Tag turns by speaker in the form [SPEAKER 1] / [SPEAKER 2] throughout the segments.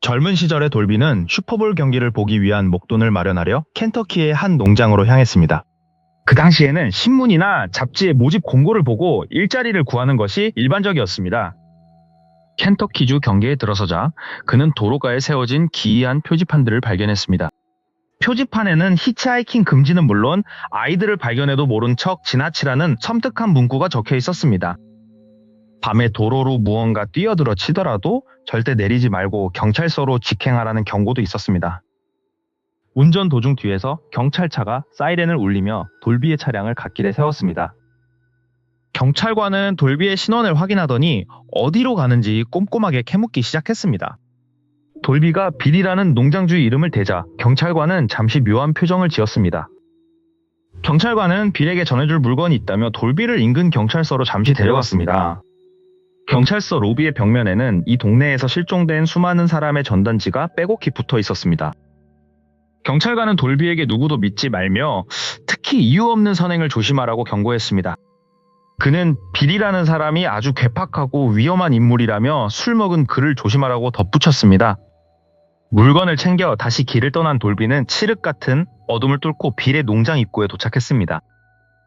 [SPEAKER 1] 젊은 시절의 돌비는 슈퍼볼 경기를 보기 위한 목돈을 마련하려 켄터키의 한 농장으로 향했습니다. 그 당시에는 신문이나 잡지의 모집 공고를 보고 일자리를 구하는 것이 일반적이었습니다. 켄터키주 경기에 들어서자 그는 도로가에 세워진 기이한 표지판들을 발견했습니다. 표지판에는 히치하이킹 금지는 물론 아이들을 발견해도 모른 척 지나치라는 섬뜩한 문구가 적혀 있었습니다. 밤에 도로로 무언가 뛰어들어 치더라도 절대 내리지 말고 경찰서로 직행하라는 경고도 있었습니다. 운전 도중 뒤에서 경찰차가 사이렌을 울리며 돌비의 차량을 갓길에 세웠습니다. 경찰관은 돌비의 신원을 확인하더니 어디로 가는지 꼼꼼하게 캐묻기 시작했습니다. 돌비가 빌이라는 농장주의 이름을 대자 경찰관은 잠시 묘한 표정을 지었습니다. 경찰관은 빌에게 전해줄 물건이 있다며 돌비를 인근 경찰서로 잠시 데려갔습니다. 경찰서 로비의 벽면에는 이 동네에서 실종된 수많은 사람의 전단지가 빼곡히 붙어 있었습니다. 경찰관은 돌비에게 누구도 믿지 말며 특히 이유 없는 선행을 조심하라고 경고했습니다. 그는 빌이라는 사람이 아주 괴팍하고 위험한 인물이라며 술 먹은 그를 조심하라고 덧붙였습니다. 물건을 챙겨 다시 길을 떠난 돌비는 칠흑 같은 어둠을 뚫고 빌의 농장 입구에 도착했습니다.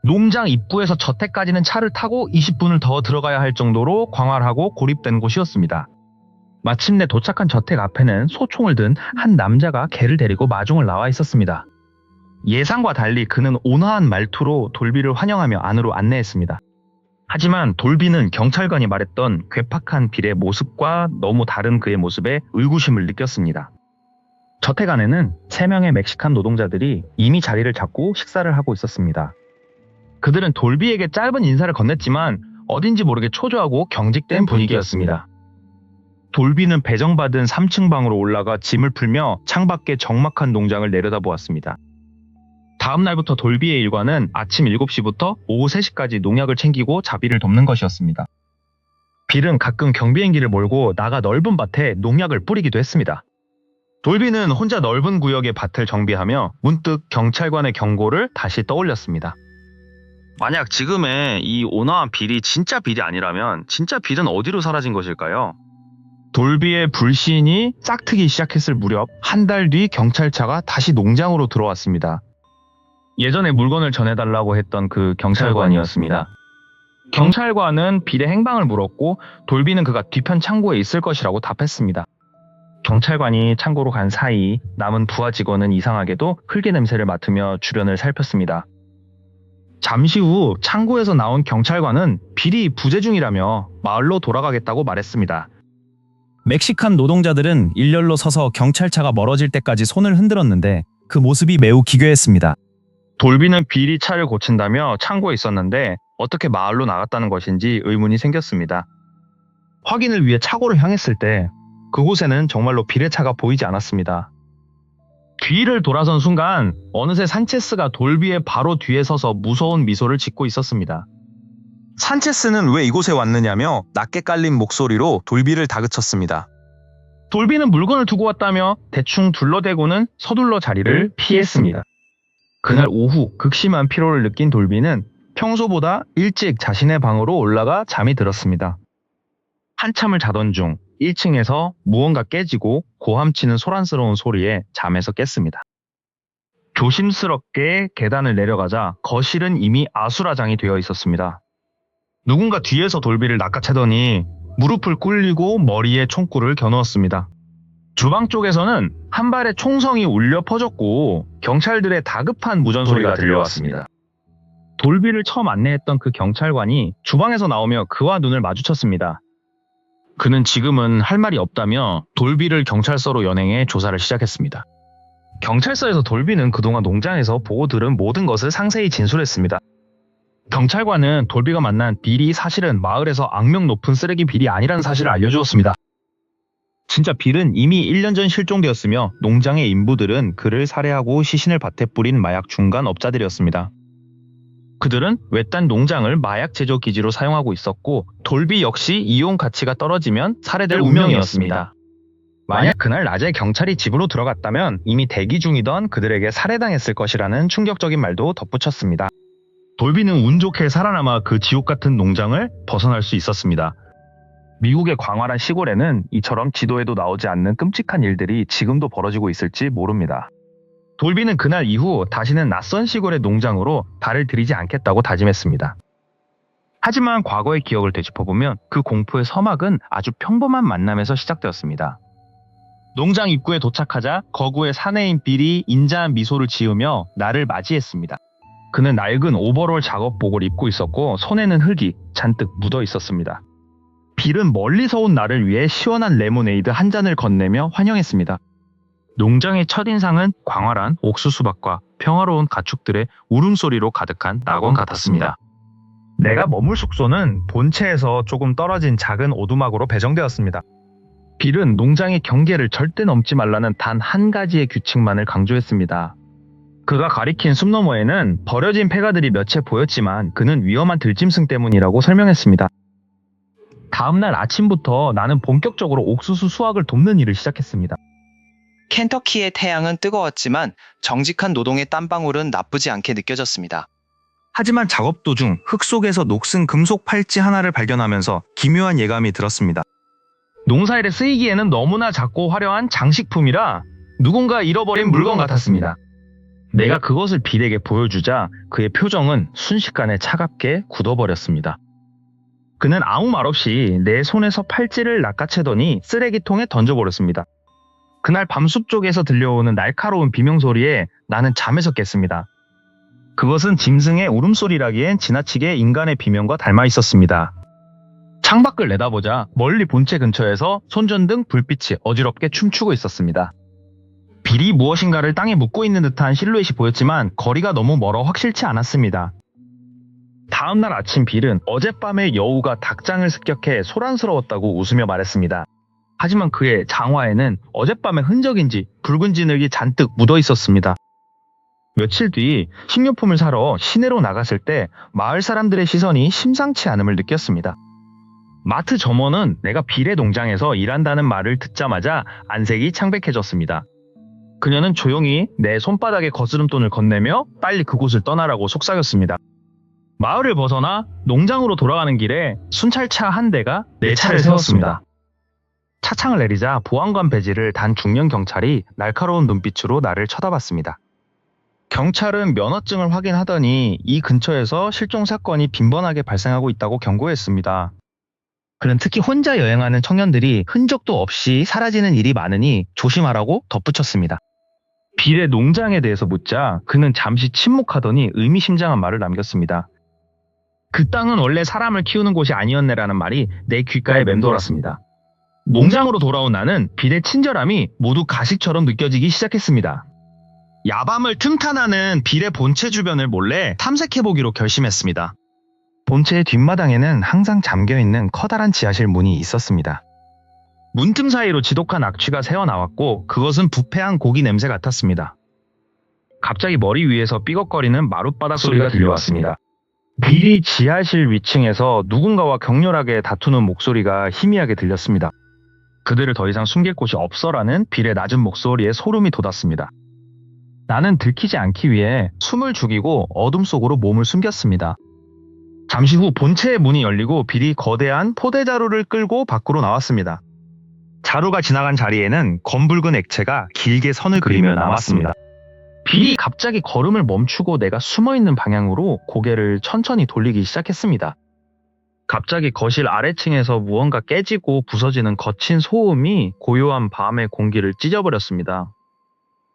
[SPEAKER 1] 농장 입구에서 저택까지는 차를 타고 20분을 더 들어가야 할 정도로 광활하고 고립된 곳이었습니다. 마침내 도착한 저택 앞에는 소총을 든 한 남자가 개를 데리고 마중을 나와 있었습니다. 예상과 달리 그는 온화한 말투로 돌비를 환영하며 안으로 안내했습니다. 하지만 돌비는 경찰관이 말했던 괴팍한 빌의 모습과 너무 다른 그의 모습에 의구심을 느꼈습니다. 저택 안에는 3명의 멕시칸 노동자들이 이미 자리를 잡고 식사를 하고 있었습니다. 그들은 돌비에게 짧은 인사를 건넸지만 어딘지 모르게 초조하고 경직된 분위기였습니다. 돌비는 배정받은 3층 방으로 올라가 짐을 풀며 창밖의 적막한 농장을 내려다보았습니다. 다음 날부터 돌비의 일과는 아침 7시부터 오후 3시까지 농약을 챙기고 자비를 돕는 것이었습니다. 빌은 가끔 경비행기를 몰고 나가 넓은 밭에 농약을 뿌리기도 했습니다. 돌비는 혼자 넓은 구역의 밭을 정비하며 문득 경찰관의 경고를 다시 떠올렸습니다. 만약 지금의 이 온화한 빌이 진짜 빌이 아니라면 진짜 빌은 어디로 사라진 것일까요? 돌비의 불신이 싹트기 시작했을 무렵 한 달 뒤 경찰차가 다시 농장으로 들어왔습니다. 예전에 물건을 전해달라고 했던 그 경찰관이었습니다. 경찰관은 빌의 행방을 물었고 돌비는 그가 뒤편 창고에 있을 것이라고 답했습니다. 경찰관이 창고로 간 사이 남은 부하 직원은 이상하게도 흙의 냄새를 맡으며 주변을 살폈습니다. 잠시 후 창고에서 나온 경찰관은 빌이 부재 중이라며 마을로 돌아가겠다고 말했습니다. 멕시칸 노동자들은 일렬로 서서 경찰차가 멀어질 때까지 손을 흔들었는데 그 모습이 매우 기괴했습니다. 돌비는 빌이 차를 고친다며 창고에 있었는데 어떻게 마을로 나갔다는 것인지 의문이 생겼습니다. 확인을 위해 차고를 향했을 때 그곳에는 정말로 빌의 차가 보이지 않았습니다. 뒤를 돌아선 순간 어느새 산체스가 돌비의 바로 뒤에 서서 무서운 미소를 짓고 있었습니다. 산체스는 왜 이곳에 왔느냐며 낮게 깔린 목소리로 돌비를 다그쳤습니다. 돌비는 물건을 두고 왔다며 대충 둘러대고는 서둘러 자리를 피했습니다. 그날 오후 극심한 피로를 느낀 돌비는 평소보다 일찍 자신의 방으로 올라가 잠이 들었습니다. 한참을 자던 중 1층에서 무언가 깨지고 고함치는 소란스러운 소리에 잠에서 깼습니다. 조심스럽게 계단을 내려가자 거실은 이미 아수라장이 되어 있었습니다. 누군가 뒤에서 돌비를 낚아채더니 무릎을 꿇리고 머리에 총구를 겨누었습니다. 주방 쪽에서는 한 발의 총성이 울려 퍼졌고 경찰들의 다급한 무전소리가 들려왔습니다. 돌비를 처음 안내했던 그 경찰관이 주방에서 나오며 그와 눈을 마주쳤습니다. 그는 지금은 할 말이 없다며 돌비를 경찰서로 연행해 조사를 시작했습니다. 경찰서에서 돌비는 그동안 농장에서 보고 들은 모든 것을 상세히 진술했습니다. 경찰관은 돌비가 만난 빌이 사실은 마을에서 악명 높은 쓰레기 빌이 아니라는 사실을 알려주었습니다. 진짜 빌은 이미 1년 전 실종되었으며 농장의 인부들은 그를 살해하고 시신을 밭에 뿌린 마약 중간 업자들이었습니다. 그들은 외딴 농장을 마약 제조 기지로 사용하고 있었고 돌비 역시 이용 가치가 떨어지면 살해될 운명이었습니다. 만약 그날 낮에 경찰이 집으로 들어갔다면 이미 대기 중이던 그들에게 살해당했을 것이라는 충격적인 말도 덧붙였습니다. 돌비는 운 좋게 살아남아 그 지옥 같은 농장을 벗어날 수 있었습니다. 미국의 광활한 시골에는 이처럼 지도에도 나오지 않는 끔찍한 일들이 지금도 벌어지고 있을지 모릅니다. 돌비는 그날 이후 다시는 낯선 시골의 농장으로 발을 들이지 않겠다고 다짐했습니다. 하지만 과거의 기억을 되짚어보면 그 공포의 서막은 아주 평범한 만남에서 시작되었습니다. 농장 입구에 도착하자 거구의 사내인 빌이 인자한 미소를 지으며 나를 맞이했습니다. 그는 낡은 오버롤 작업복을 입고 있었고 손에는 흙이 잔뜩 묻어 있었습니다. 빌은 멀리서 온 나를 위해 시원한 레모네이드 한 잔을 건네며 환영했습니다. 농장의 첫인상은 광활한 옥수수밭과 평화로운 가축들의 울음소리로 가득한 낙원 같았습니다. 내가 머물 숙소는 본체에서 조금 떨어진 작은 오두막으로 배정되었습니다. 빌은 농장의 경계를 절대 넘지 말라는 단 한 가지의 규칙만을 강조했습니다. 그가 가리킨 숲 너머에는 버려진 폐가들이 몇 채 보였지만 그는 위험한 들짐승 때문이라고 설명했습니다. 다음날 아침부터 나는 본격적으로 옥수수 수확을 돕는 일을 시작했습니다.
[SPEAKER 2] 켄터키의 태양은 뜨거웠지만 정직한 노동의 땀방울은 나쁘지 않게 느껴졌습니다.
[SPEAKER 1] 하지만 작업 도중 흙 속에서 녹슨 금속 팔찌 하나를 발견하면서 기묘한 예감이 들었습니다. 농사일에 쓰이기에는 너무나 작고 화려한 장식품이라 누군가 잃어버린 물건 같았습니다. 내가 그것을 빌에게 보여주자 그의 표정은 순식간에 차갑게 굳어버렸습니다. 그는 아무 말 없이 내 손에서 팔찌를 낚아채더니 쓰레기통에 던져버렸습니다. 그날 밤숲 쪽에서 들려오는 날카로운 비명소리에 나는 잠에서 깼습니다. 그것은 짐승의 울음소리라기엔 지나치게 인간의 비명과 닮아 있었습니다. 창밖을 내다보자 멀리 본체 근처에서 손전등 불빛이 어지럽게 춤추고 있었습니다. 빌이 무엇인가를 땅에 묻고 있는 듯한 실루엣이 보였지만 거리가 너무 멀어 확실치 않았습니다. 다음날 아침 빌은 어젯밤에 여우가 닭장을 습격해 소란스러웠다고 웃으며 말했습니다. 하지만 그의 장화에는 어젯밤의 흔적인지 붉은 진흙이 잔뜩 묻어 있었습니다. 며칠 뒤 식료품을 사러 시내로 나갔을 때 마을 사람들의 시선이 심상치 않음을 느꼈습니다. 마트 점원은 내가 빌의 농장에서 일한다는 말을 듣자마자 안색이 창백해졌습니다. 그녀는 조용히 내 손바닥에 거스름돈을 건네며 빨리 그곳을 떠나라고 속삭였습니다. 마을을 벗어나 농장으로 돌아가는 길에 순찰차 한 대가 내 차를 세웠습니다. 차창을 내리자 보안관 배지를 단 중년 경찰이 날카로운 눈빛으로 나를 쳐다봤습니다. 경찰은 면허증을 확인하더니 이 근처에서 실종 사건이 빈번하게 발생하고 있다고 경고했습니다. 그는 특히 혼자 여행하는 청년들이 흔적도 없이 사라지는 일이 많으니 조심하라고 덧붙였습니다. 빌의 농장에 대해서 묻자 그는 잠시 침묵하더니 의미심장한 말을 남겼습니다. 그 땅은 원래 사람을 키우는 곳이 아니었네라는 말이 내 귓가에 맴돌았습니다. 농장으로 돌아온 나는 빌의 친절함이 모두 가식처럼 느껴지기 시작했습니다. 야밤을 틈타나는 빌의 본체 주변을 몰래 탐색해보기로 결심했습니다. 본체의 뒷마당에는 항상 잠겨있는 커다란 지하실 문이 있었습니다. 문틈 사이로 지독한 악취가 새어나왔고 그것은 부패한 고기 냄새 같았습니다. 갑자기 머리 위에서 삐걱거리는 마룻바닥 소리가 들려왔습니다. 빌이 지하실 위층에서 누군가와 격렬하게 다투는 목소리가 희미하게 들렸습니다. 그들을 더 이상 숨길 곳이 없어라는 빌의 낮은 목소리에 소름이 돋았습니다. 나는 들키지 않기 위해 숨을 죽이고 어둠 속으로 몸을 숨겼습니다. 잠시 후 본체의 문이 열리고 빌이 거대한 포대자루를 끌고 밖으로 나왔습니다. 자루가 지나간 자리에는 검붉은 액체가 길게 선을 그리며 남았습니다. 빌이 갑자기 걸음을 멈추고 내가 숨어있는 방향으로 고개를 천천히 돌리기 시작했습니다. 갑자기 거실 아래층에서 무언가 깨지고 부서지는 거친 소음이 고요한 밤의 공기를 찢어버렸습니다.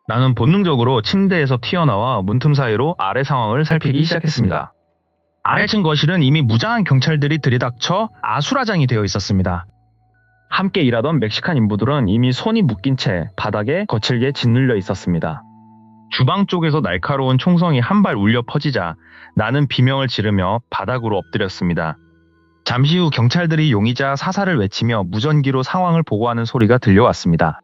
[SPEAKER 1] 나는 본능적으로 침대에서 튀어나와 문틈 사이로 아래 상황을 살피기 시작했습니다. 아래층 거실은 이미 무장한 경찰들이 들이닥쳐 아수라장이 되어 있었습니다. 함께 일하던 멕시칸 인부들은 이미 손이 묶인 채 바닥에 거칠게 짓눌려 있었습니다. 주방 쪽에서 날카로운 총성이 한 발 울려 퍼지자 나는 비명을 지르며 바닥으로 엎드렸습니다. 잠시 후 경찰들이 용의자 사살을 외치며 무전기로 상황을 보고하는 소리가 들려왔습니다.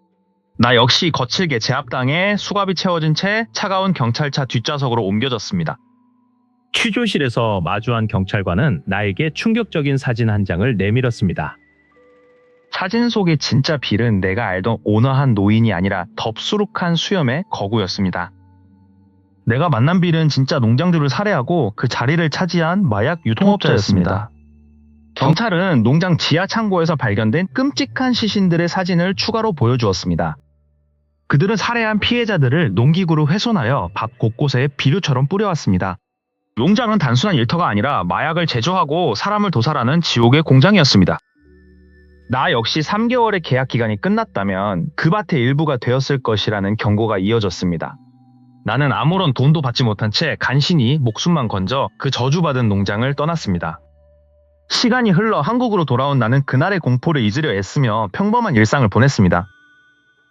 [SPEAKER 1] 나 역시 거칠게 제압당해 수갑이 채워진 채 차가운 경찰차 뒷좌석으로 옮겨졌습니다.
[SPEAKER 3] 취조실에서 마주한 경찰관은 나에게 충격적인 사진 한 장을 내밀었습니다.
[SPEAKER 1] 사진 속의 진짜 빌은 내가 알던 온화한 노인이 아니라 덥수룩한 수염의 거구였습니다. 내가 만난 빌은 진짜 농장주를 살해하고 그 자리를 차지한 마약 유통업자였습니다. 경찰은 농장 지하 창고에서 발견된 끔찍한 시신들의 사진을 추가로 보여주었습니다. 그들은 살해한 피해자들을 농기구로 훼손하여 밭 곳곳에 비료처럼 뿌려왔습니다. 농장은 단순한 일터가 아니라 마약을 제조하고 사람을 도살하는 지옥의 공장이었습니다. 나 역시 3개월의 계약 기간이 끝났다면 그 밭의 일부가 되었을 것이라는 경고가 이어졌습니다. 나는 아무런 돈도 받지 못한 채 간신히 목숨만 건져 그 저주받은 농장을 떠났습니다. 시간이 흘러 한국으로 돌아온 나는 그날의 공포를 잊으려 애쓰며 평범한 일상을 보냈습니다.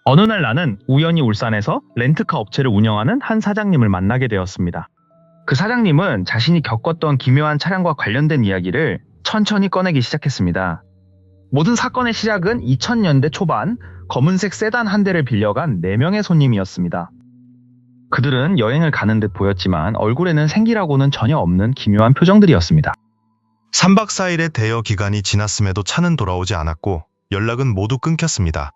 [SPEAKER 1] 어느 날 나는 우연히 울산에서 렌트카 업체를 운영하는 한 사장님을 만나게 되었습니다. 그 사장님은 자신이 겪었던 기묘한 차량과 관련된 이야기를 천천히 꺼내기 시작했습니다. 모든 사건의 시작은 2000년대 초반 검은색 세단 한 대를 빌려간 4명의 손님이었습니다. 그들은 여행을 가는 듯 보였지만 얼굴에는 생기라고는 전혀 없는 기묘한 표정들이었습니다.
[SPEAKER 4] 3박 4일의 대여 기간이 지났음에도 차는 돌아오지 않았고 연락은 모두 끊겼습니다.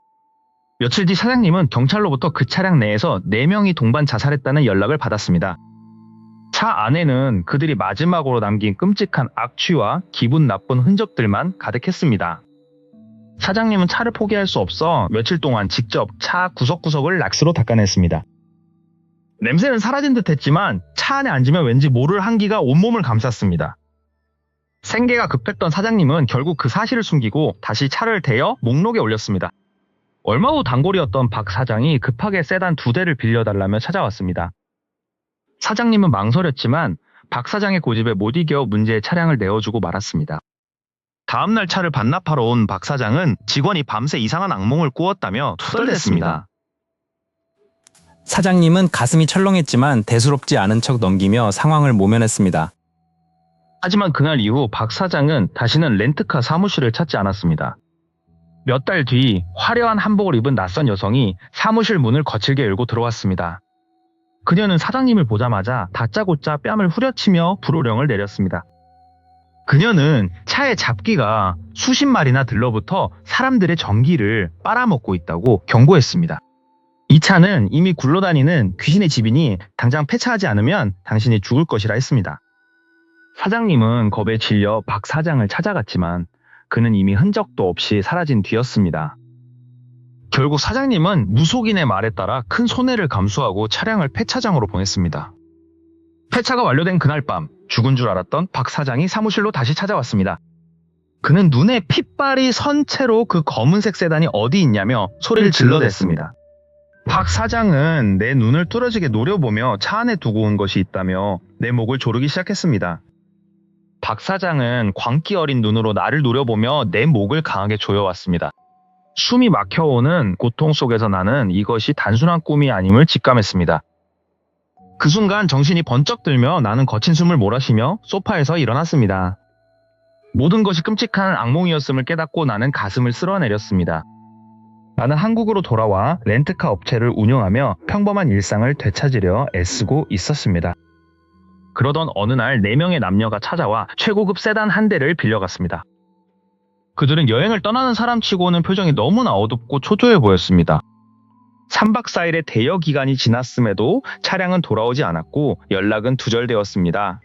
[SPEAKER 1] 며칠 뒤 사장님은 경찰로부터 그 차량 내에서 4명이 동반 자살했다는 연락을 받았습니다. 차 안에는 그들이 마지막으로 남긴 끔찍한 악취와 기분 나쁜 흔적들만 가득했습니다. 사장님은 차를 포기할 수 없어 며칠 동안 직접 차 구석구석을 락스로 닦아냈습니다. 냄새는 사라진 듯 했지만 차 안에 앉으면 왠지 모를 한기가 온몸을 감쌌습니다. 생계가 급했던 사장님은 결국 그 사실을 숨기고 다시 차를 대여 목록에 올렸습니다. 얼마 후 단골이었던 박 사장이 급하게 세단 2대를 빌려달라며 찾아왔습니다. 사장님은 망설였지만 박 사장의 고집에 못 이겨 문제의 차량을 내어주고 말았습니다. 다음날 차를 반납하러 온 박 사장은 직원이 밤새 이상한 악몽을 꾸었다며 투덜댔습니다.
[SPEAKER 5] 사장님은 가슴이 철렁했지만 대수롭지 않은 척 넘기며 상황을 모면했습니다.
[SPEAKER 1] 하지만 그날 이후 박 사장은 다시는 렌트카 사무실을 찾지 않았습니다. 몇 달 뒤 화려한 한복을 입은 낯선 여성이 사무실 문을 거칠게 열고 들어왔습니다. 그녀는 사장님을 보자마자 다짜고짜 뺨을 후려치며 불호령을 내렸습니다. 그녀는 차의 잡기가 수십 마리나 들러붙어 사람들의 전기를 빨아먹고 있다고 경고했습니다. 이 차는 이미 굴러다니는 귀신의 집이니 당장 폐차하지 않으면 당신이 죽을 것이라 했습니다. 사장님은 겁에 질려 박 사장을 찾아갔지만 그는 이미 흔적도 없이 사라진 뒤였습니다. 결국 사장님은 무속인의 말에 따라 큰 손해를 감수하고 차량을 폐차장으로 보냈습니다. 폐차가 완료된 그날 밤 죽은 줄 알았던 박 사장이 사무실로 다시 찾아왔습니다. 그는 눈에 핏발이 선 채로 그 검은색 세단이 어디 있냐며 소리를 질러댔습니다. 박 사장은 내 눈을 뚫어지게 노려보며 차 안에 두고 온 것이 있다며 내 목을 조르기 시작했습니다. 박 사장은 광기 어린 눈으로 나를 노려보며 내 목을 강하게 조여왔습니다. 숨이 막혀오는 고통 속에서 나는 이것이 단순한 꿈이 아님을 직감했습니다. 그 순간 정신이 번쩍 들며 나는 거친 숨을 몰아쉬며 소파에서 일어났습니다. 모든 것이 끔찍한 악몽이었음을 깨닫고 나는 가슴을 쓸어내렸습니다. 나는 한국으로 돌아와 렌트카 업체를 운영하며 평범한 일상을 되찾으려 애쓰고 있었습니다. 그러던 어느 날 4명의 남녀가 찾아와 최고급 세단 한 대를 빌려갔습니다. 그들은 여행을 떠나는 사람치고는 표정이 너무나 어둡고 초조해 보였습니다. 3박 4일의 대여 기간이 지났음에도 차량은 돌아오지 않았고 연락은 두절되었습니다.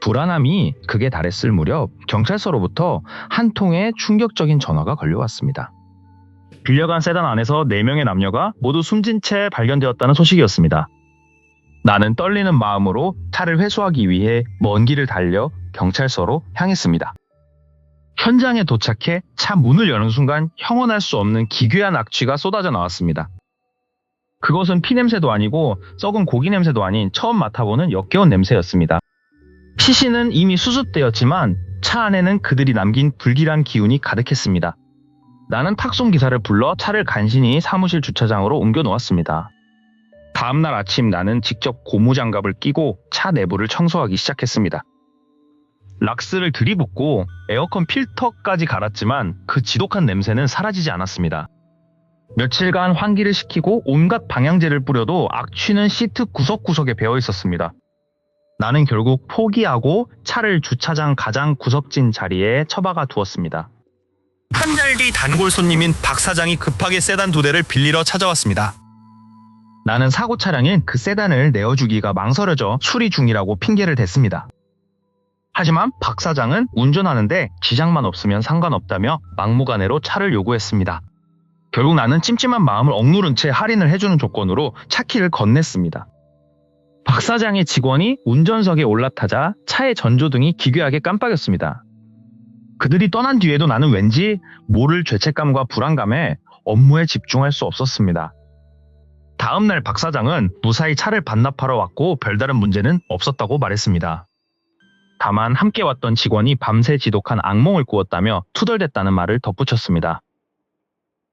[SPEAKER 1] 불안함이 극에 달했을 무렵 경찰서로부터 한 통의 충격적인 전화가 걸려왔습니다. 빌려간 세단 안에서 4명의 남녀가 모두 숨진 채 발견되었다는 소식이었습니다. 나는 떨리는 마음으로 차를 회수하기 위해 먼 길을 달려 경찰서로 향했습니다. 현장에 도착해 차 문을 여는 순간 형언할 수 없는 기괴한 악취가 쏟아져 나왔습니다. 그것은 피냄새도 아니고 썩은 고기 냄새도 아닌 처음 맡아보는 역겨운 냄새였습니다. 시신은 이미 수습되었지만 차 안에는 그들이 남긴 불길한 기운이 가득했습니다. 나는 탁송 기사를 불러 차를 간신히 사무실 주차장으로 옮겨 놓았습니다. 다음날 아침 나는 직접 고무장갑을 끼고 차 내부를 청소하기 시작했습니다. 락스를 들이붓고 에어컨 필터까지 갈았지만 그 지독한 냄새는 사라지지 않았습니다. 며칠간 환기를 시키고 온갖 방향제를 뿌려도 악취는 시트 구석구석에 배어 있었습니다. 나는 결국 포기하고 차를 주차장 가장 구석진 자리에 처박아 두었습니다. 한 달 뒤 단골 손님인 박 사장이 급하게 세단 2대를 빌리러 찾아왔습니다. 나는 사고 차량인 그 세단을 내어주기가 망설여져 수리 중이라고 핑계를 댔습니다. 하지만 박 사장은 운전하는데 지장만 없으면 상관없다며 막무가내로 차를 요구했습니다. 결국 나는 찜찜한 마음을 억누른 채 할인을 해주는 조건으로 차키를 건넸습니다. 박 사장의 직원이 운전석에 올라타자 차의 전조등이 기괴하게 깜빡였습니다. 그들이 떠난 뒤에도 나는 왠지 모를 죄책감과 불안감에 업무에 집중할 수 없었습니다. 다음날 박 사장은 무사히 차를 반납하러 왔고 별다른 문제는 없었다고 말했습니다. 다만 함께 왔던 직원이 밤새 지독한 악몽을 꾸었다며 투덜댔다는 말을 덧붙였습니다.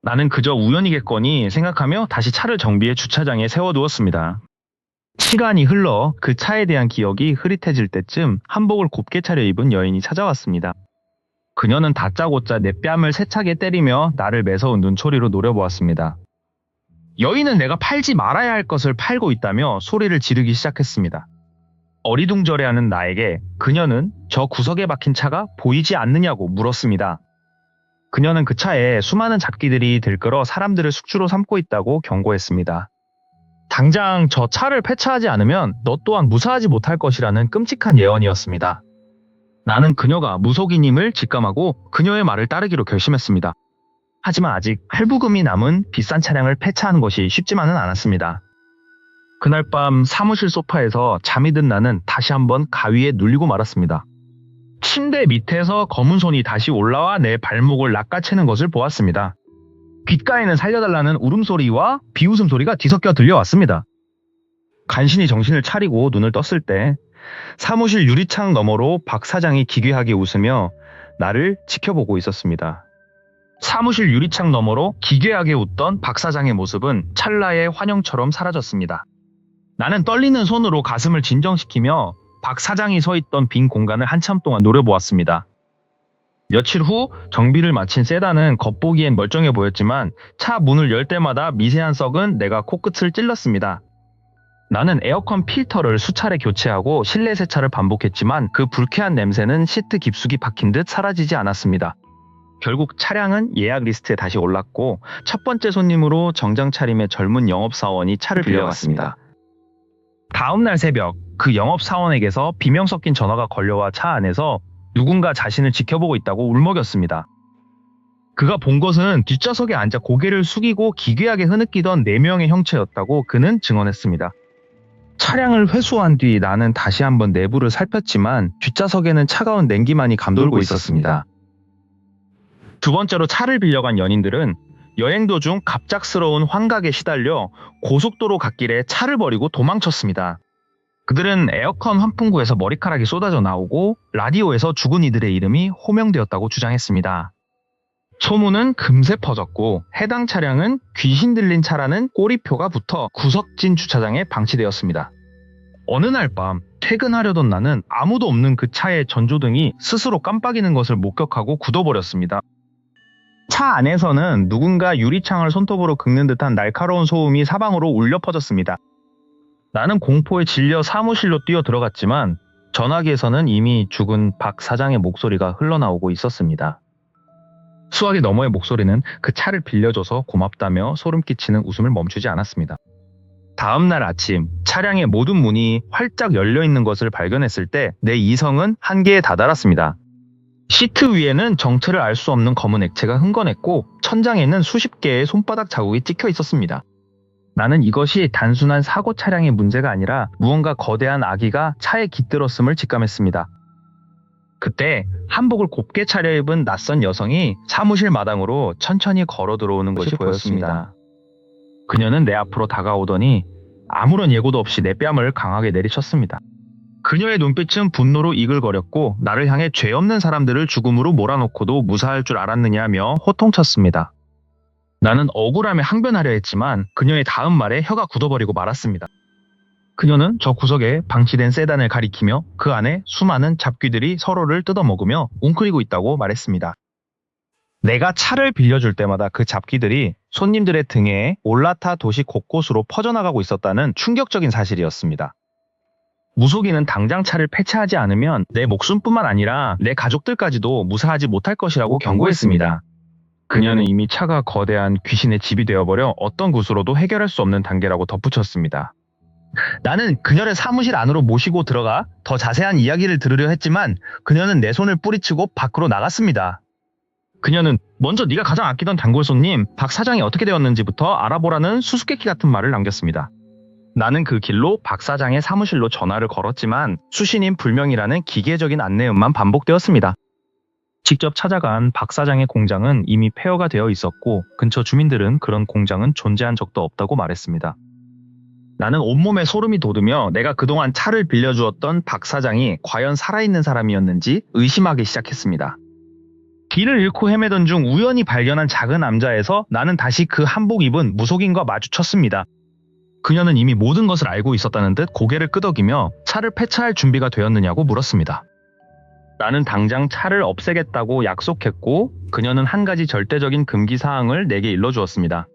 [SPEAKER 1] 나는 그저 우연이겠거니 생각하며 다시 차를 정비해 주차장에 세워두었습니다. 시간이 흘러 그 차에 대한 기억이 흐릿해질 때쯤 한복을 곱게 차려입은 여인이 찾아왔습니다. 그녀는 다짜고짜 내 뺨을 세차게 때리며 나를 매서운 눈초리로 노려보았습니다. 여인은 내가 팔지 말아야 할 것을 팔고 있다며 소리를 지르기 시작했습니다. 어리둥절해하는 나에게 그녀는 저 구석에 박힌 차가 보이지 않느냐고 물었습니다. 그녀는 그 차에 수많은 잡기들이 들끓어 사람들을 숙주로 삼고 있다고 경고했습니다. 당장 저 차를 폐차하지 않으면 너 또한 무사하지 못할 것이라는 끔찍한 예언이었습니다. 나는 그녀가 무속인임을 직감하고 그녀의 말을 따르기로 결심했습니다. 하지만 아직 할부금이 남은 비싼 차량을 폐차하는 것이 쉽지만은 않았습니다. 그날 밤 사무실 소파에서 잠이 든 나는 다시 한번 가위에 눌리고 말았습니다. 침대 밑에서 검은 손이 다시 올라와 내 발목을 낚아채는 것을 보았습니다. 귓가에는 살려달라는 울음소리와 비웃음소리가 뒤섞여 들려왔습니다. 간신히 정신을 차리고 눈을 떴을 때 사무실 유리창 너머로 박 사장이 기괴하게 웃으며 나를 지켜보고 있었습니다. 사무실 유리창 너머로 기괴하게 웃던 박 사장의 모습은 찰나의 환영처럼 사라졌습니다. 나는 떨리는 손으로 가슴을 진정시키며 박 사장이 서 있던 빈 공간을 한참 동안 노려보았습니다. 며칠 후 정비를 마친 세단은 겉보기엔 멀쩡해 보였지만 차 문을 열 때마다 미세한 썩은 내가 코끝을 찔렀습니다. 나는 에어컨 필터를 수차례 교체하고 실내 세차를 반복했지만 그 불쾌한 냄새는 시트 깊숙이 박힌 듯 사라지지 않았습니다. 결국 차량은 예약 리스트에 다시 올랐고 첫 번째 손님으로 정장 차림의 젊은 영업사원이 차를 빌려갔습니다. 다음날 새벽 그 영업사원에게서 비명 섞인 전화가 걸려와 차 안에서 누군가 자신을 지켜보고 있다고 울먹였습니다. 그가 본 것은 뒷좌석에 앉아 고개를 숙이고 기괴하게 흐느끼던 4명의 형체였다고 그는 증언했습니다. 차량을 회수한 뒤 나는 다시 한번 내부를 살폈지만 뒷좌석에는 차가운 냉기만이 감돌고 있었습니다. 두 번째로 차를 빌려간 연인들은 여행 도중 갑작스러운 환각에 시달려 고속도로 갓길에 차를 버리고 도망쳤습니다. 그들은 에어컨 환풍구에서 머리카락이 쏟아져 나오고 라디오에서 죽은 이들의 이름이 호명되었다고 주장했습니다. 소문은 금세 퍼졌고 해당 차량은 귀신 들린 차라는 꼬리표가 붙어 구석진 주차장에 방치되었습니다. 어느 날 밤 퇴근하려던 나는 아무도 없는 그 차의 전조등이 스스로 깜빡이는 것을 목격하고 굳어버렸습니다. 차 안에서는 누군가 유리창을 손톱으로 긁는 듯한 날카로운 소음이 사방으로 울려 퍼졌습니다. 나는 공포에 질려 사무실로 뛰어 들어갔지만 전화기에서는 이미 죽은 박 사장의 목소리가 흘러나오고 있었습니다. 수화기 너머의 목소리는 그 차를 빌려줘서 고맙다며 소름 끼치는 웃음을 멈추지 않았습니다. 다음날 아침 차량의 모든 문이 활짝 열려있는 것을 발견했을 때 내 이성은 한계에 다다랐습니다. 시트 위에는 정체를 알 수 없는 검은 액체가 흥건했고 천장에는 수십 개의 손바닥 자국이 찍혀 있었습니다. 나는 이것이 단순한 사고 차량의 문제가 아니라 무언가 거대한 악의가 차에 깃들었음을 직감했습니다. 그때 한복을 곱게 차려입은 낯선 여성이 사무실 마당으로 천천히 걸어 들어오는 것이 보였습니다. 그녀는 내 앞으로 다가오더니 아무런 예고도 없이 내 뺨을 강하게 내리쳤습니다. 그녀의 눈빛은 분노로 이글거렸고 나를 향해 죄 없는 사람들을 죽음으로 몰아넣고도 무사할 줄 알았느냐며 호통쳤습니다. 나는 억울함에 항변하려 했지만 그녀의 다음 말에 혀가 굳어버리고 말았습니다. 그녀는 저 구석에 방치된 세단을 가리키며 그 안에 수많은 잡귀들이 서로를 뜯어먹으며 웅크리고 있다고 말했습니다. 내가 차를 빌려줄 때마다 그 잡귀들이 손님들의 등에 올라타 도시 곳곳으로 퍼져나가고 있었다는 충격적인 사실이었습니다. 무속인은 당장 차를 폐차하지 않으면 내 목숨뿐만 아니라 내 가족들까지도 무사하지 못할 것이라고 경고했습니다. 그녀는 이미 차가 거대한 귀신의 집이 되어버려 어떤 구슬로도 해결할 수 없는 단계라고 덧붙였습니다. 나는 그녀를 사무실 안으로 모시고 들어가 더 자세한 이야기를 들으려 했지만 그녀는 내 손을 뿌리치고 밖으로 나갔습니다. 그녀는 먼저 네가 가장 아끼던 단골 손님 박 사장이 어떻게 되었는지부터 알아보라는 수수께끼 같은 말을 남겼습니다. 나는 그 길로 박 사장의 사무실로 전화를 걸었지만 수신인 불명이라는 기계적인 안내음만 반복되었습니다. 직접 찾아간 박 사장의 공장은 이미 폐허가 되어 있었고 근처 주민들은 그런 공장은 존재한 적도 없다고 말했습니다. 나는 온몸에 소름이 돋으며 내가 그동안 차를 빌려주었던 박 사장이 과연 살아있는 사람이었는지 의심하기 시작했습니다. 길을 잃고 헤매던 중 우연히 발견한 작은 남자에서 나는 다시 그 한복 입은 무속인과 마주쳤습니다. 그녀는 이미 모든 것을 알고 있었다는 듯 고개를 끄덕이며 차를 폐차할 준비가 되었느냐고 물었습니다. 나는 당장 차를 없애겠다고 약속했고 그녀는 한 가지 절대적인 금기 사항을 내게 일러주었습니다.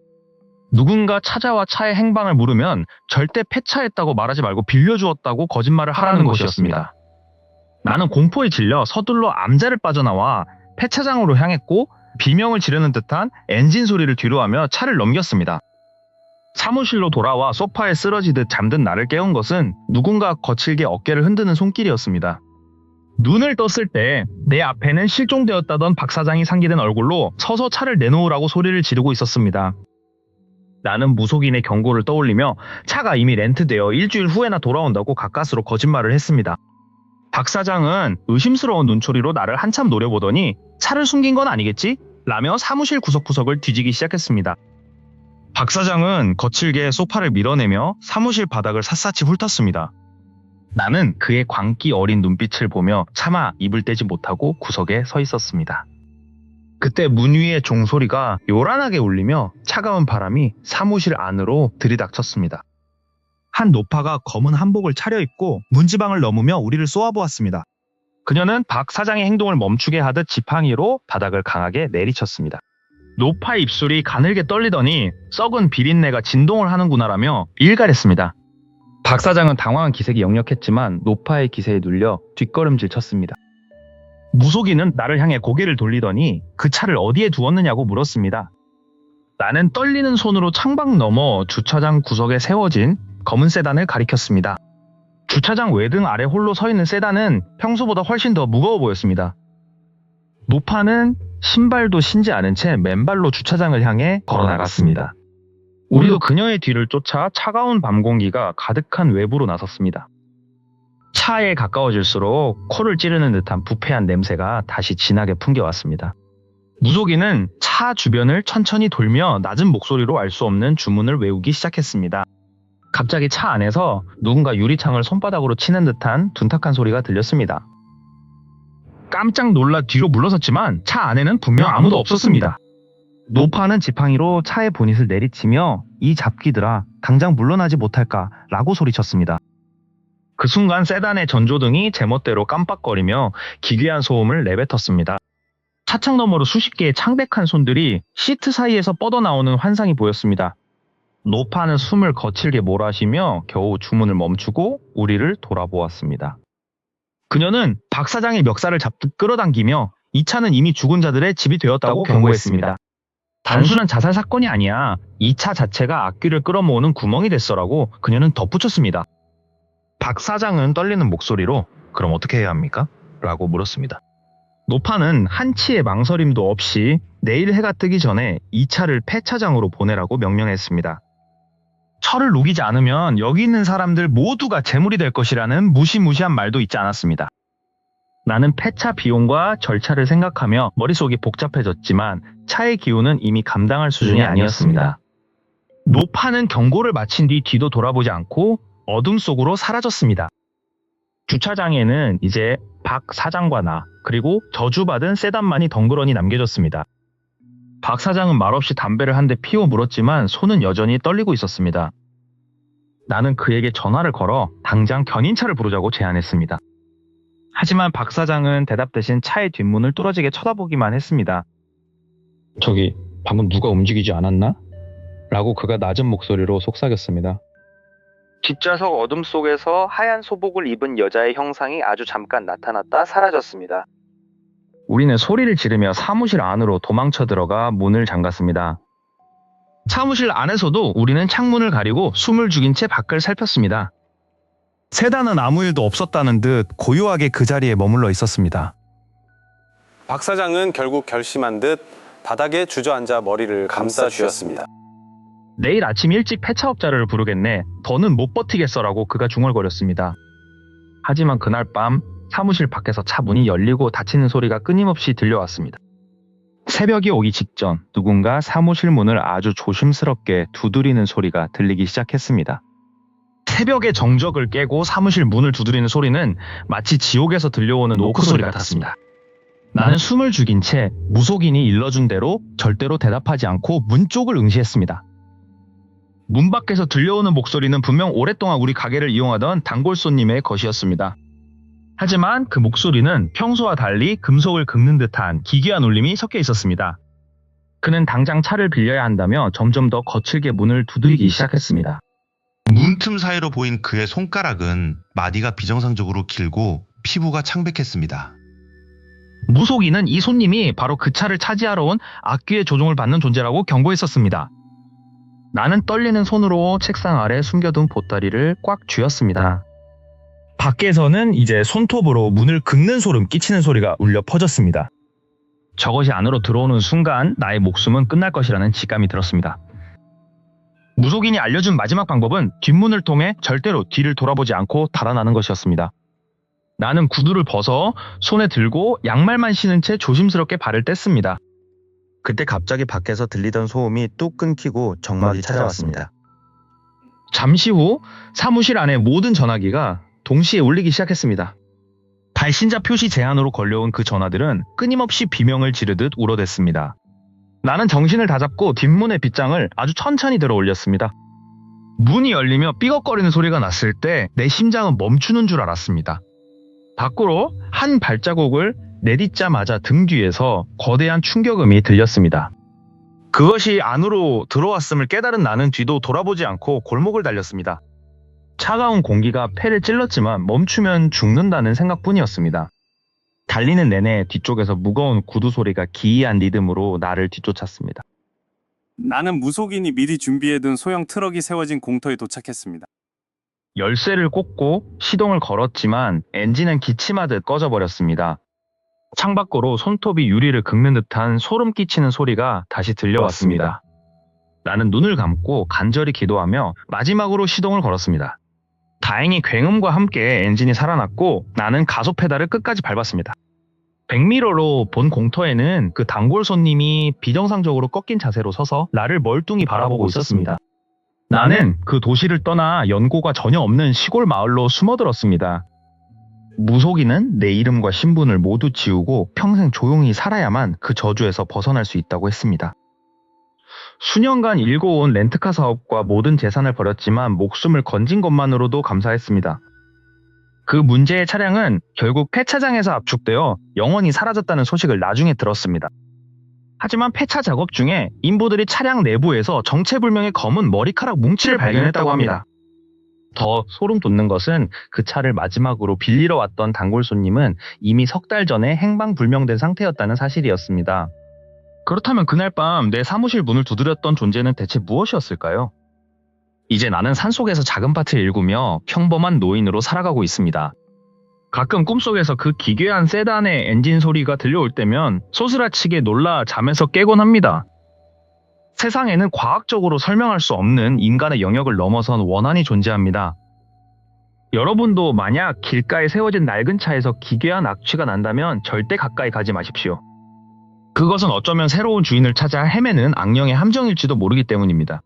[SPEAKER 1] 누군가 찾아와 차의 행방을 물으면 절대 폐차했다고 말하지 말고 빌려주었다고 거짓말을 하라는 것이었습니다. 나는 공포에 질려 서둘러 암자를 빠져나와 폐차장으로 향했고 비명을 지르는 듯한 엔진 소리를 뒤로하며 차를 넘겼습니다. 사무실로 돌아와 소파에 쓰러지듯 잠든 나를 깨운 것은 누군가 거칠게 어깨를 흔드는 손길이었습니다. 눈을 떴을 때 내 앞에는 실종되었다던 박 사장이 상기된 얼굴로 서서 차를 내놓으라고 소리를 지르고 있었습니다. 나는 무속인의 경고를 떠올리며 차가 이미 렌트되어 일주일 후에나 돌아온다고 가까스로 거짓말을 했습니다. 박 사장은 의심스러운 눈초리로 나를 한참 노려보더니 차를 숨긴 건 아니겠지? 라며 사무실 구석구석을 뒤지기 시작했습니다. 박 사장은 거칠게 소파를 밀어내며 사무실 바닥을 샅샅이 훑었습니다. 나는 그의 광기 어린 눈빛을 보며 차마 입을 떼지 못하고 구석에 서 있었습니다. 그때 문 위의 종소리가 요란하게 울리며 차가운 바람이 사무실 안으로 들이닥쳤습니다. 한 노파가 검은 한복을 차려입고 문지방을 넘으며 우리를 쏘아보았습니다. 그녀는 박 사장의 행동을 멈추게 하듯 지팡이로 바닥을 강하게 내리쳤습니다. 노파의 입술이 가늘게 떨리더니 썩은 비린내가 진동을 하는구나라며 일갈했습니다. 박 사장은 당황한 기색이 역력했지만 노파의 기세에 눌려 뒷걸음질 쳤습니다. 무속인은 나를 향해 고개를 돌리더니 그 차를 어디에 두었느냐고 물었습니다. 나는 떨리는 손으로 창밖 너머 주차장 구석에 세워진 검은 세단을 가리켰습니다. 주차장 외등 아래 홀로 서 있는 세단은 평소보다 훨씬 더 무거워 보였습니다. 노파는 신발도 신지 않은 채 맨발로 주차장을 향해 걸어나갔습니다. 우리도 그녀의 뒤를 쫓아 차가운 밤 공기가 가득한 외부로 나섰습니다. 차에 가까워질수록 코를 찌르는 듯한 부패한 냄새가 다시 진하게 풍겨왔습니다. 무속인은 차 주변을 천천히 돌며 낮은 목소리로 알 수 없는 주문을 외우기 시작했습니다. 갑자기 차 안에서 누군가 유리창을 손바닥으로 치는 듯한 둔탁한 소리가 들렸습니다. 깜짝 놀라 뒤로 물러섰지만 차 안에는 분명 아무도 없었습니다. 노파는 지팡이로 차의 보닛을 내리치며 이 잡기들아 당장 물러나지 못할까 라고 소리쳤습니다. 그 순간 세단의 전조등이 제멋대로 깜빡거리며 기괴한 소음을 내뱉었습니다. 차창 너머로 수십 개의 창백한 손들이 시트 사이에서 뻗어나오는 환상이 보였습니다. 노파는 숨을 거칠게 몰아쉬며 겨우 주문을 멈추고 우리를 돌아보았습니다. 그녀는 박 사장의 멱살을 잡듯 끌어당기며 이 차는 이미 죽은 자들의 집이 되었다고 경고했습니다. 단순한 자살 사건이 아니야. 이 차 자체가 악귀를 끌어모으는 구멍이 됐어라고 그녀는 덧붙였습니다. 박 사장은 떨리는 목소리로 그럼 어떻게 해야 합니까? 라고 물었습니다. 노파는 한치의 망설임도 없이 내일 해가 뜨기 전에 이 차를 폐차장으로 보내라고 명령했습니다. 철을 녹이지 않으면 여기 있는 사람들 모두가 재물이 될 것이라는 무시무시한 말도 있지 않았습니다. 나는 폐차 비용과 절차를 생각하며 머릿속이 복잡해졌지만 차의 기운은 이미 감당할 수준이 아니었습니다. 노파는 경고를 마친 뒤 뒤도 돌아보지 않고 어둠 속으로 사라졌습니다. 주차장에는 이제 박 사장과 나 그리고 저주받은 세단만이 덩그러니 남겨졌습니다. 박 사장은 말없이 담배를 한 대 피워 물었지만 손은 여전히 떨리고 있었습니다. 나는 그에게 전화를 걸어 당장 견인차를 부르자고 제안했습니다. 하지만 박 사장은 대답 대신 차의 뒷문을 뚫어지게 쳐다보기만 했습니다. 저기 방금 누가 움직이지 않았나? 라고 그가 낮은 목소리로 속삭였습니다. 뒷좌석 어둠 속에서 하얀 소복을 입은 여자의 형상이 아주 잠깐 나타났다 사라졌습니다. 우리는 소리를 지르며 사무실 안으로 도망쳐 들어가 문을 잠갔습니다. 사무실 안에서도 우리는 창문을 가리고 숨을 죽인 채 밖을 살폈습니다. 세단은 아무 일도 없었다는 듯 고요하게 그 자리에 머물러 있었습니다.
[SPEAKER 6] 박 사장은 결국 결심한 듯 바닥에 주저앉아 머리를 감싸 주었습니다.
[SPEAKER 1] 내일 아침 일찍 폐차업자를 부르겠네. 더는 못 버티겠어라고 그가 중얼거렸습니다. 하지만 그날 밤 사무실 밖에서 차 문이 열리고 닫히는 소리가 끊임없이 들려왔습니다. 새벽이 오기 직전 누군가 사무실 문을 아주 조심스럽게 두드리는 소리가 들리기 시작했습니다. 새벽의 정적을 깨고 사무실 문을 두드리는 소리는 마치 지옥에서 들려오는 노크 소리 같았습니다. 나는 숨을 죽인 채 무속인이 일러준 대로 절대로 대답하지 않고 문 쪽을 응시했습니다. 문 밖에서 들려오는 목소리는 분명 오랫동안 우리 가게를 이용하던 단골 손님의 것이었습니다. 하지만 그 목소리는 평소와 달리 금속을 긁는 듯한 기괴한 울림이 섞여 있었습니다. 그는 당장 차를 빌려야 한다며 점점 더 거칠게 문을 두드리기 시작했습니다.
[SPEAKER 4] 문틈 사이로 보인 그의 손가락은 마디가 비정상적으로 길고 피부가 창백했습니다.
[SPEAKER 1] 무속인은 이 손님이 바로 그 차를 차지하러 온 악귀의 조종을 받는 존재라고 경고했었습니다. 나는 떨리는 손으로 책상 아래 숨겨둔 보따리를 꽉 쥐었습니다. 밖에서는 이제 손톱으로 문을 긁는 소름 끼치는 소리가 울려 퍼졌습니다. 저것이 안으로 들어오는 순간 나의 목숨은 끝날 것이라는 직감이 들었습니다. 무속인이 알려준 마지막 방법은 뒷문을 통해 절대로 뒤를 돌아보지 않고 달아나는 것이었습니다. 나는 구두를 벗어 손에 들고 양말만 신은 채 조심스럽게 발을 뗐습니다. 그때 갑자기 밖에서 들리던 소음이 뚝 끊기고 정막이 찾아왔습니다. 잠시 후 사무실 안의 모든 전화기가 동시에 울리기 시작했습니다. 발신자 표시 제한으로 걸려온 그 전화들은 끊임없이 비명을 지르듯 울어댔습니다. 나는 정신을 다잡고 뒷문의 빗장을 아주 천천히 들어 올렸습니다. 문이 열리며 삐걱거리는 소리가 났을 때 내 심장은 멈추는 줄 알았습니다. 밖으로 한 발자국을 내딛자마자 등 뒤에서 거대한 충격음이 들렸습니다. 그것이 안으로 들어왔음을 깨달은 나는 뒤도 돌아보지 않고 골목을 달렸습니다. 차가운 공기가 폐를 찔렀지만 멈추면 죽는다는 생각뿐이었습니다. 달리는 내내 뒤쪽에서 무거운 구두 소리가 기이한 리듬으로 나를 뒤쫓았습니다.
[SPEAKER 7] 나는 무속인이 미리 준비해둔 소형 트럭이 세워진 공터에 도착했습니다.
[SPEAKER 1] 열쇠를 꽂고 시동을 걸었지만 엔진은 기침하듯 꺼져버렸습니다. 창밖으로 손톱이 유리를 긁는 듯한 소름 끼치는 소리가 다시 들려왔습니다. 나는 눈을 감고 간절히 기도하며 마지막으로 시동을 걸었습니다. 다행히 굉음과 함께 엔진이 살아났고 나는 가속 페달을 끝까지 밟았습니다. 백미러로 본 공터에는 그 단골 손님이 비정상적으로 꺾인 자세로 서서 나를 멀뚱히 바라보고 있었습니다. 나는 그 도시를 떠나 연고가 전혀 없는 시골 마을로 숨어들었습니다. 무속인은 내 이름과 신분을 모두 지우고 평생 조용히 살아야만 그 저주에서 벗어날 수 있다고 했습니다. 수년간 일궈온 렌트카 사업과 모든 재산을 버렸지만 목숨을 건진 것만으로도 감사했습니다. 그 문제의 차량은 결국 폐차장에서 압축되어 영원히 사라졌다는 소식을 나중에 들었습니다. 하지만 폐차 작업 중에 인부들이 차량 내부에서 정체불명의 검은 머리카락 뭉치를 발견했다고 합니다. 더 소름 돋는 것은 그 차를 마지막으로 빌리러 왔던 단골 손님은 이미 석 달 전에 행방불명된 상태였다는 사실이었습니다. 그렇다면 그날 밤 내 사무실 문을 두드렸던 존재는 대체 무엇이었을까요? 이제 나는 산속에서 작은 밭을 일구며 평범한 노인으로 살아가고 있습니다. 가끔 꿈속에서 그 기괴한 세단의 엔진 소리가 들려올 때면 소스라치게 놀라 잠에서 깨곤 합니다. 세상에는 과학적으로 설명할 수 없는 인간의 영역을 넘어선 원한이 존재합니다. 여러분도 만약 길가에 세워진 낡은 차에서 기괴한 악취가 난다면 절대 가까이 가지 마십시오. 그것은 어쩌면 새로운 주인을 찾아 헤매는 악령의 함정일지도 모르기 때문입니다.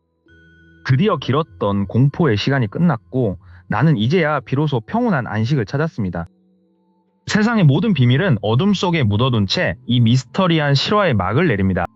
[SPEAKER 1] 드디어 길었던 공포의 시간이 끝났고 나는 이제야 비로소 평온한 안식을 찾았습니다. 세상의 모든 비밀은 어둠 속에 묻어둔 채 이 미스터리한 실화의 막을 내립니다.